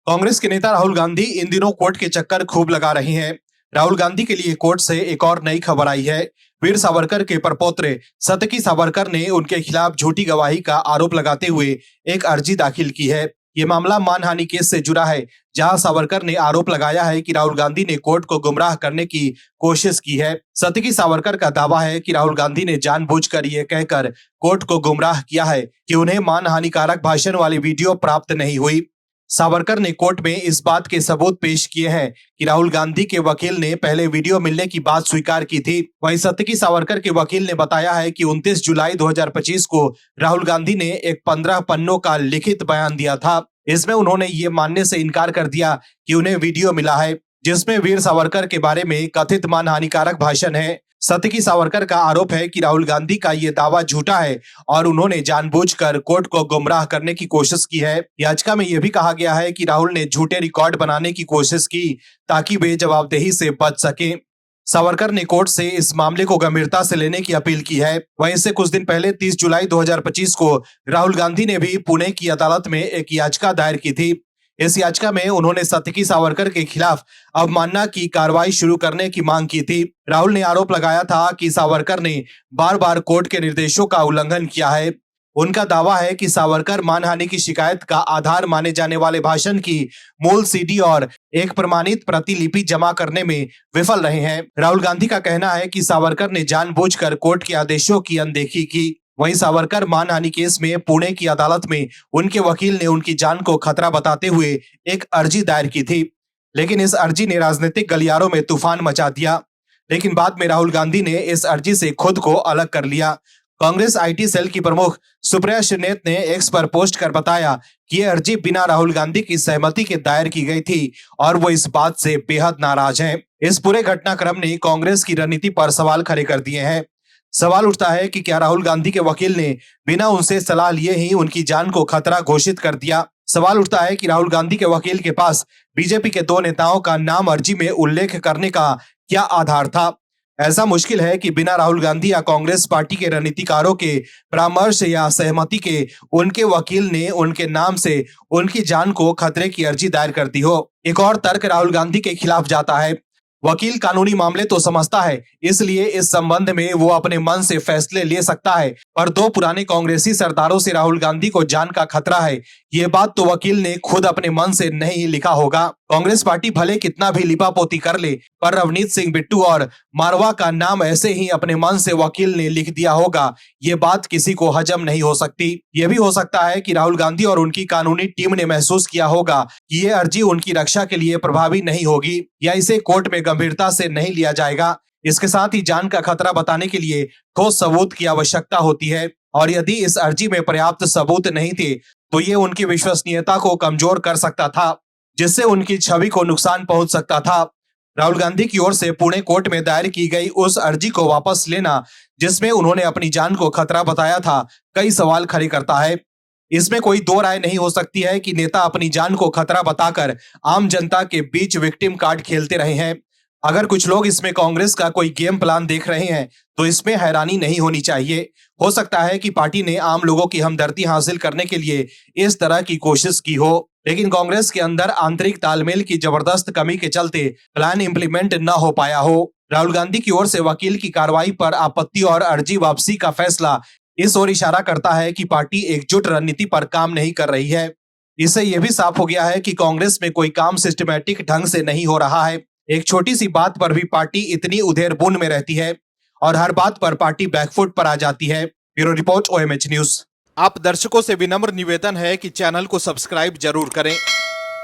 कांग्रेस के नेता राहुल गांधी इन दिनों कोर्ट के चक्कर खूब लगा रहे हैं। राहुल गांधी के लिए कोर्ट से एक और नई खबर आई है। वीर सावरकर के परपोते सतकी सावरकर ने उनके खिलाफ झूठी गवाही का आरोप लगाते हुए एक अर्जी दाखिल की है। ये मामला मानहानि केस से जुड़ा है, जहां सावरकर ने आरोप लगाया है कि राहुल गांधी ने कोर्ट को गुमराह करने की कोशिश की है। सतकी सावरकर का दावा है कि राहुल गांधी ने जानबूझकर ये कहकर कोर्ट को गुमराह किया है कि उन्हें मानहानिकारक भाषण वाली वीडियो प्राप्त नहीं हुई। सावरकर ने कोर्ट में इस बात के सबूत पेश किए हैं कि राहुल गांधी के वकील ने पहले वीडियो मिलने की बात स्वीकार की थी। वहीं सतकी सावरकर के वकील ने बताया है कि 29 जुलाई 2025 को राहुल गांधी ने एक 15 पन्नों का लिखित बयान दिया था। इसमें उन्होंने ये मानने से इनकार कर दिया कि उन्हें वीडियो मिला है जिसमें वीर सावरकर के बारे में कथित मानहानिकारक भाषण है। सतकी सावरकर का आरोप है कि राहुल गांधी का ये दावा झूठा है और उन्होंने जानबूझकर कोर्ट को गुमराह करने की कोशिश की है। याचिका में यह भी कहा गया है कि राहुल ने झूठे रिकॉर्ड बनाने की कोशिश की ताकि वे जवाबदेही से बच सकें। सावरकर ने कोर्ट से इस मामले को गंभीरता से लेने की अपील की है। वहीं इससे कुछ दिन पहले 30 जुलाई 2025 को राहुल गांधी ने भी पुणे की अदालत में एक याचिका दायर की थी। इस याचिका में उन्होंने सतकी सावरकर के खिलाफ अवमानना की कार्रवाई शुरू करने की मांग की थी। राहुल ने आरोप लगाया था कि सावरकर ने बार बार कोर्ट के निर्देशों का उल्लंघन किया है। उनका दावा है कि सावरकर मानहानि की शिकायत का आधार माने जाने वाले भाषण की मूल सीडी और एक प्रमाणित प्रतिलिपि जमा करने में विफल रहे हैं। राहुल गांधी का कहना है कि सावरकर ने जानबूझकर कोर्ट के आदेशों की अनदेखी की। वहीं सावरकर मानहानि केस में पुणे की अदालत में उनके वकील ने उनकी जान को खतरा बताते हुए एक अर्जी दायर की थी, लेकिन इस अर्जी ने राजनीतिक गलियारों में तूफान मचा दिया। लेकिन बाद में राहुल गांधी ने इस अर्जी से खुद को अलग कर लिया। कांग्रेस आईटी सेल की प्रमुख सुप्रिया श्रीनेत ने एक्स पर पोस्ट कर बताया कि यह अर्जी बिना राहुल गांधी की सहमति के दायर की गई थी और वो इस बात से बेहद नाराज हैं। इस पूरे घटनाक्रम ने कांग्रेस की रणनीति पर सवाल खड़े कर दिए हैं। सवाल उठता है कि क्या राहुल गांधी के वकील ने बिना उनसे सलाह लिए ही उनकी जान को खतरा घोषित कर दिया। सवाल उठता है कि राहुल गांधी के वकील के पास बीजेपी के 2 नेताओं का नाम अर्जी में उल्लेख करने का क्या आधार था। ऐसा मुश्किल है कि बिना राहुल गांधी या कांग्रेस पार्टी के रणनीतिकारों के परामर्श या सहमति के उनके वकील ने उनके नाम से उनकी जान को खतरे की अर्जी दायर कर दी हो। एक और तर्क राहुल गांधी के खिलाफ जाता है। वकील कानूनी मामले तो समझता है, इसलिए इस संबंध में वो अपने मन से फैसले ले सकता है, पर 2 पुराने कांग्रेसी सरदारों से राहुल गांधी को जान का खतरा है, ये बात तो वकील ने खुद अपने मन से नहीं लिखा होगा। कांग्रेस पार्टी भले कितना भी लिपापोती कर ले, पर रवनीत सिंह बिट्टू और मारवा का नाम ऐसे ही अपने मन से वकील ने लिख दिया होगा, ये बात किसी को हजम नहीं हो सकती। ये भी हो सकता है कि राहुल गांधी और उनकी कानूनी टीम ने महसूस किया होगा कि ये अर्जी उनकी रक्षा के लिए प्रभावी नहीं होगी या इसे कोर्ट में गंभीरता से नहीं लिया जाएगा। इसके साथ ही जान का खतरा बताने के लिए ठोस सबूत की आवश्यकता होती है और यदि इस अर्जी में पर्याप्त सबूत नहीं थे तो ये उनकी विश्वसनीयता को कमजोर कर सकता था, जिससे उनकी छवि को नुकसान पहुंच सकता था। राहुल गांधी की ओर से पुणे कोर्ट में दायर की गई उस अर्जी को वापस लेना, जिसमें उन्होंने अपनी जान को खतरा बताया था, कई सवाल खड़े करता है। इसमें कोई 2 राय नहीं हो सकती है कि नेता अपनी जान को खतरा बताकर आम जनता के बीच विक्टिम कार्ड खेलते रहे हैं। अगर कुछ लोग इसमें कांग्रेस का कोई गेम प्लान देख रहे हैं तो इसमें हैरानी नहीं होनी चाहिए। हो सकता है कि पार्टी ने आम लोगों की हमदर्दी हासिल करने के लिए इस तरह की कोशिश की हो, लेकिन कांग्रेस के अंदर आंतरिक तालमेल की जबरदस्त कमी के चलते प्लान इंप्लीमेंट न हो पाया हो। राहुल गांधी की ओर से वकील की कार्रवाई पर आपत्ति और अर्जी वापसी का फैसला इस ओर इशारा करता है कि पार्टी एकजुट रणनीति पर काम नहीं कर रही है। इससे यह भी साफ हो गया है कि कांग्रेस में कोई काम सिस्टमैटिक ढंग से नहीं हो रहा है। एक छोटी सी बात पर भी पार्टी इतनी उधेड़-बुन में रहती है और हर बात पर पार्टी बैकफुट पर आ जाती है। Bureau report OMH news. आप दर्शकों से विनम्र निवेदन है कि चैनल को सब्सक्राइब जरूर करें